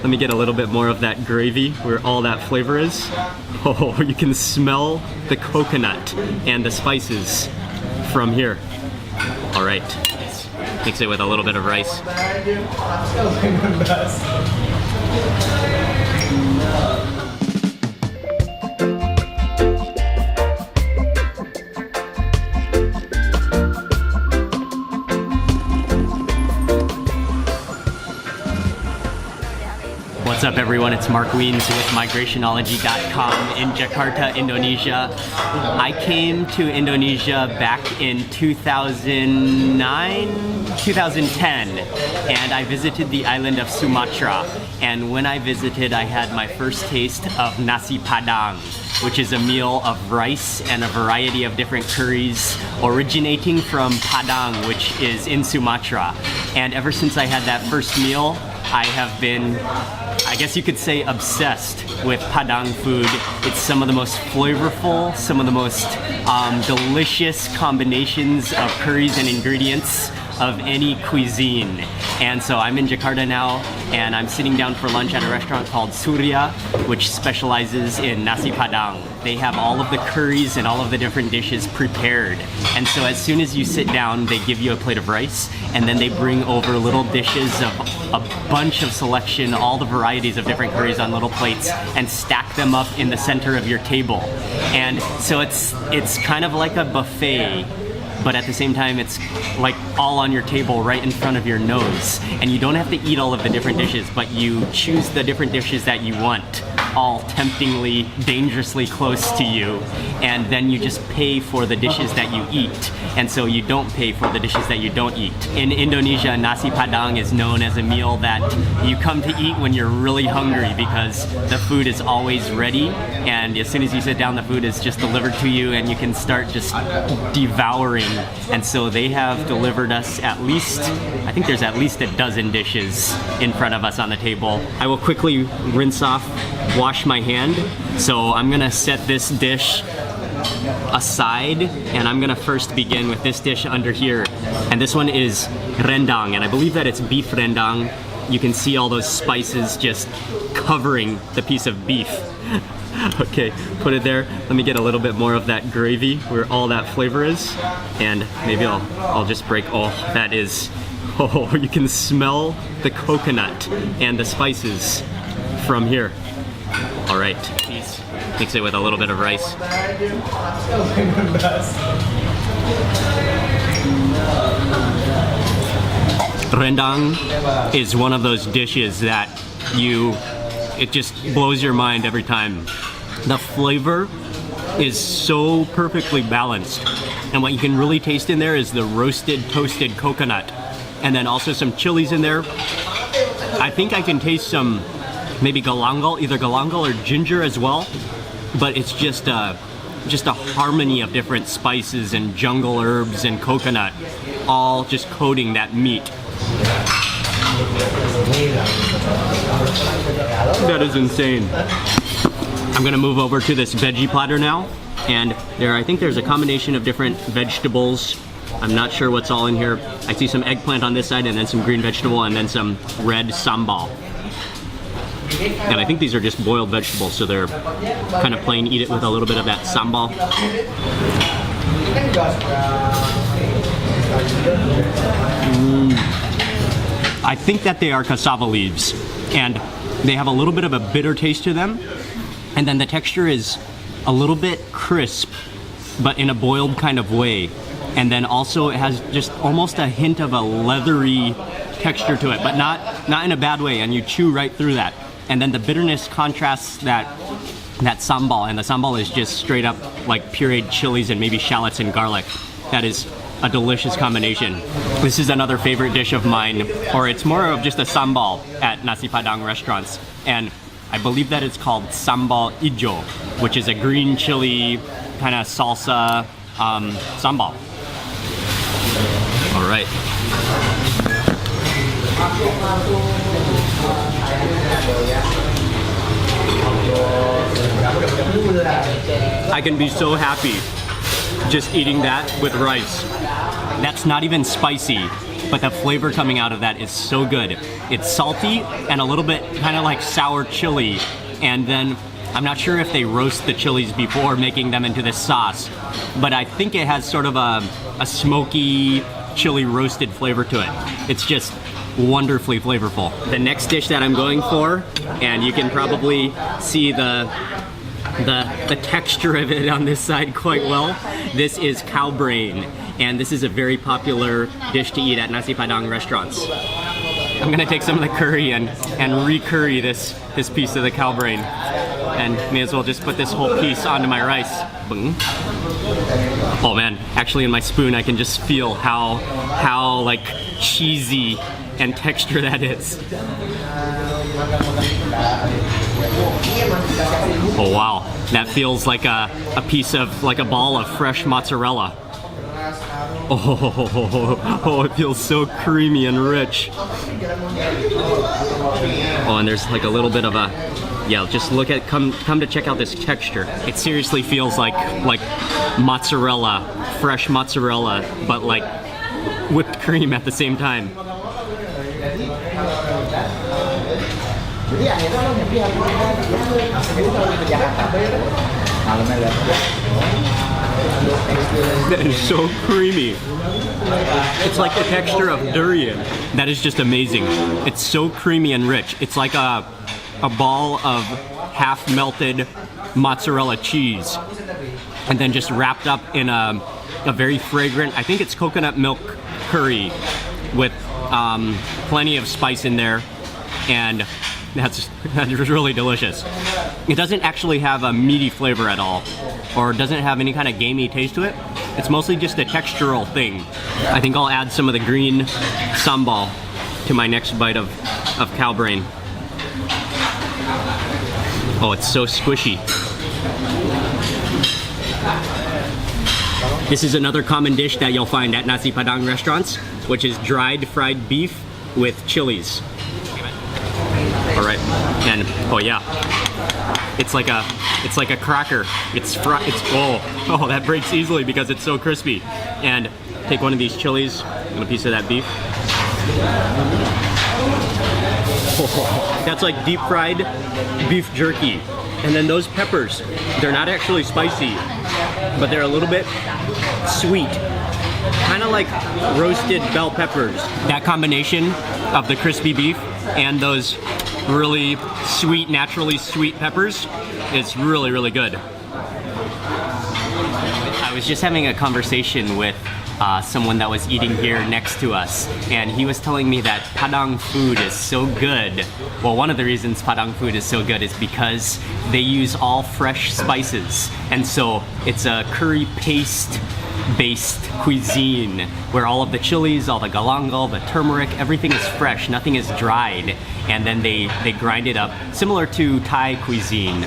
Let me get a little bit more of that gravy where all that flavor is. Oh, you can smell the coconut and the spices from here. All right, mix it with a little bit of rice. What's up everyone, it's Mark Weens with migrationology.com in Jakarta, Indonesia. I came to Indonesia back in 2010, and I visited the island of Sumatra. And when I visited, I had my first taste of Nasi Padang, which is a meal of rice and a variety of different curries originating from Padang, which is in Sumatra. And ever since I had that first meal, I have been, I guess you could say, obsessed with Padang food. It's some of the most flavorful, some of the most delicious combinations of curries and ingredients of any cuisine. And so I'm in Jakarta now, and I'm sitting down for lunch at a restaurant called Surya, which specializes in Nasi Padang. They have all of the curries and all of the different dishes prepared. And so as soon as you sit down, they give you a plate of rice, and then they bring over little dishes of a bunch of selection, all the varieties of different curries on little plates, and stack them up in the center of your table. And so it's kind of like a buffet, but at the same time it's like all on your table right in front of your nose, and you don't have to eat all of the different dishes, but you choose the different dishes that you want, all temptingly, dangerously close to you, and then you just pay for the dishes that you eat, and so you don't pay for the dishes that you don't eat. In Indonesia, Nasi Padang is known as a meal that you come to eat when you're really hungry, because the food is always ready, and as soon as you sit down, the food is just delivered to you, and you can start just devouring. And so they have delivered us at least, I think there's at least a dozen dishes in front of us on the table. I will quickly rinse off, wash my hand. So I'm gonna set this dish aside, and I'm gonna first begin with this dish under here. And this one is Rendang, and I believe that it's beef Rendang. You can see all those spices just covering the piece of beef. Okay, put it there. Let me get a little bit more of that gravy where all that flavor is, and maybe I'll just break. Oh, that is, oh, you can smell the coconut and the spices from here. All right, please mix it with a little bit of rice. Rendang is one of those dishes that it just blows your mind every time. The flavor is so perfectly balanced, and what you can really taste in there is the roasted, toasted coconut, and then also some chilies in there. I think I can taste some maybe galangal, either galangal or ginger as well, but it's just a harmony of different spices and jungle herbs and coconut, all just coating that meat. That is insane. I'm gonna move over to this veggie platter now, and I think there's a combination of different vegetables. I'm not sure what's all in here. I see some eggplant on this side, and then some green vegetable, and then some red sambal. And I think these are just boiled vegetables, so they're kind of plain. Eat it with a little bit of that sambal. I think that they are cassava leaves, and they have a little bit of a bitter taste to them, and then the texture is a little bit crisp, but in a boiled kind of way. And then also it has just almost a hint of a leathery texture to it, but not in a bad way, and you chew right through that. And then the bitterness contrasts that sambal, and the sambal is just straight up like pureed chilies and maybe shallots and garlic. That is a delicious combination. This is another favorite dish of mine, or it's more of just a sambal at Nasi Padang restaurants, and I believe that it's called sambal ijo, which is a green chili kind of salsa sambal. All right. I can be so happy just eating that with rice. That's not even spicy. but the flavor coming out of that is so good. It's salty and a little bit kind of like sour chili, and then I'm not sure if they roast the chilies before making them into this sauce, but I think it has sort of a smoky chili roasted flavor to it. It's just wonderfully flavorful. The next dish that I'm going for, and you can probably see the texture of it on this side quite well. This is cow brain, and this is a very popular dish to eat at Nasi Padang restaurants. I'm gonna take some of the curry and re-curry this piece of the cow brain, and may as well just put this whole piece onto my rice. Boom. Oh man, actually in my spoon I can just feel how like cheesy and texture that is. Oh wow, that feels like a piece of, like a ball of fresh mozzarella. Oh, it feels so creamy and rich. Oh, and there's like a little bit of a, yeah, just look at, come to check out this texture. It seriously feels like mozzarella, fresh mozzarella, but like whipped cream at the same time. That is so creamy. It's like the texture of durian. That is just amazing. It's so creamy and rich. It's like a ball of half melted mozzarella cheese, and then just wrapped up in a very fragrant, I think it's coconut milk curry with plenty of spice in there, and that's really delicious. It doesn't actually have a meaty flavor at all, or doesn't have any kind of gamey taste to it. It's mostly just a textural thing. I think I'll add some of the green sambal to my next bite of cow brain. Oh, it's so squishy. This is another common dish that you'll find at Nasi Padang restaurants, which is dried fried beef with chilies. All right, and oh yeah, it's like a cracker. Oh, that breaks easily because it's so crispy. And take one of these chilies and a piece of that beef. Oh, that's like deep fried beef jerky. And then those peppers, they're not actually spicy, but they're a little bit sweet. Kind of like roasted bell peppers. That combination of the crispy beef and those really sweet, naturally sweet peppers is really, really good. I was just having a conversation with someone that was eating here next to us, and he was telling me that Padang food is so good. Well, one of the reasons Padang food is so good is because they use all fresh spices, and so it's a curry paste based cuisine where all of the chilies, all the galangal, the turmeric, everything is fresh, nothing is dried, and then they grind it up, similar to Thai cuisine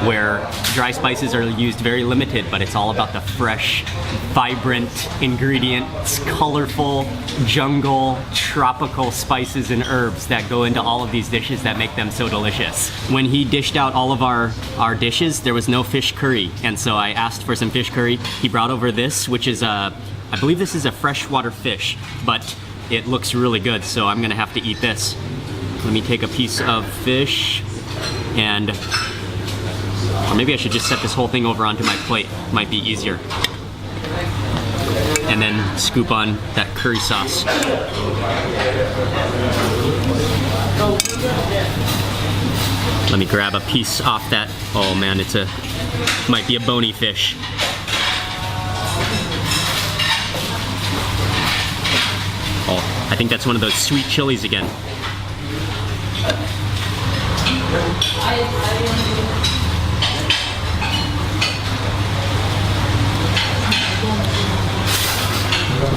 where dry spices are used very limited, but it's all about the fresh, vibrant ingredients, colorful, jungle, tropical spices and herbs that go into all of these dishes that make them so delicious. When he dished out all of our dishes, there was no fish curry, and so I asked for some fish curry. He brought over this, which is I believe this is a freshwater fish, but it looks really good, so I'm gonna have to eat this. Let me take a piece of fish, and or maybe I should just set this whole thing over onto my plate. Might be easier. And then scoop on that curry sauce. Let me grab a piece off that. Oh man, might be a bony fish. Oh, I think that's one of those sweet chilies again.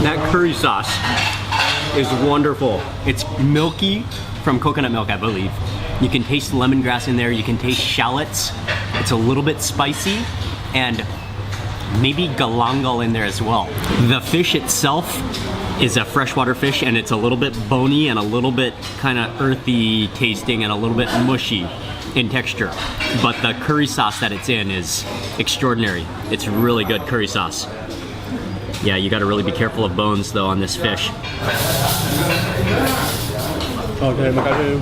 That curry sauce is wonderful. It's milky from coconut milk, I believe. You can taste lemongrass in there, you can taste shallots. It's a little bit spicy, and maybe galangal in there as well. The fish itself is a freshwater fish, and it's a little bit bony and a little bit kind of earthy tasting and a little bit mushy in texture. But the curry sauce that it's in is extraordinary. It's really good curry sauce. Yeah, you gotta really be careful of bones though on this fish. Oke, makasih.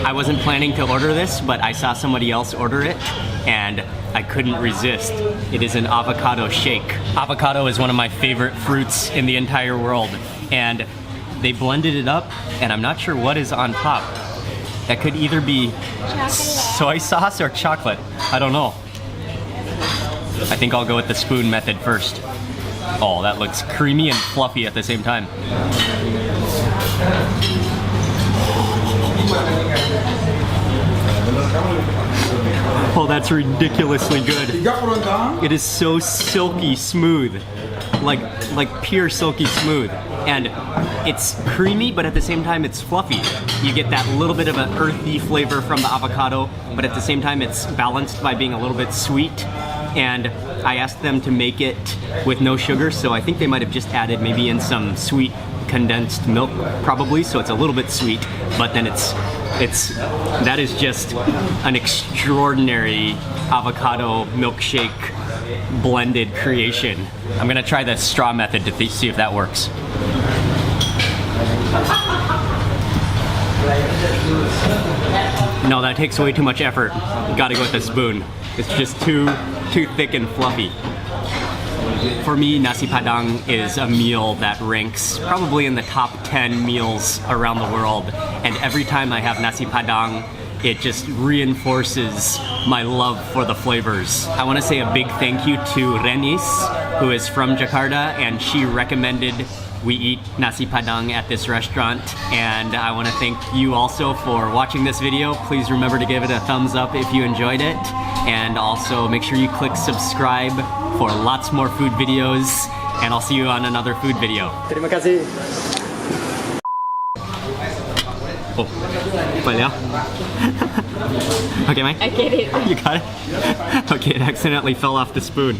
I wasn't planning to order this, but I saw somebody else order it, and I couldn't resist. It is an avocado shake. Avocado is one of my favorite fruits in the entire world, and they blended it up, and I'm not sure what is on top. That could either be soy sauce or chocolate. I don't know. I think I'll go with the spoon method first. Oh, that looks creamy and fluffy at the same time. Oh, that's ridiculously good. It is so silky smooth. Like pure silky smooth. And it's creamy, but at the same time it's fluffy. You get that little bit of an earthy flavor from the avocado, but at the same time it's balanced by being a little bit sweet. And I asked them to make it with no sugar, so I think they might have just added maybe in some sweet condensed milk, probably, so it's a little bit sweet, but then that is just an extraordinary avocado milkshake blended creation. I'm gonna try the straw method to see if that works. No, that takes way too much effort. You gotta go with the spoon. It's just too thick and fluffy. For me, Nasi Padang is a meal that ranks probably in the top 10 meals around the world. And every time I have Nasi Padang, it just reinforces my love for the flavors. I want to say a big thank you to Renis, who is from Jakarta, and she recommended we eat Nasi Padang at this restaurant. And I want to thank you also for watching this video. Please remember to give it a thumbs up if you enjoyed it. And also make sure you click subscribe for lots more food videos. And I'll see you on another food video. Terima kasih. Oh, boleh ya? Okay, Mike? I get it. You got it? Okay, it accidentally fell off the spoon.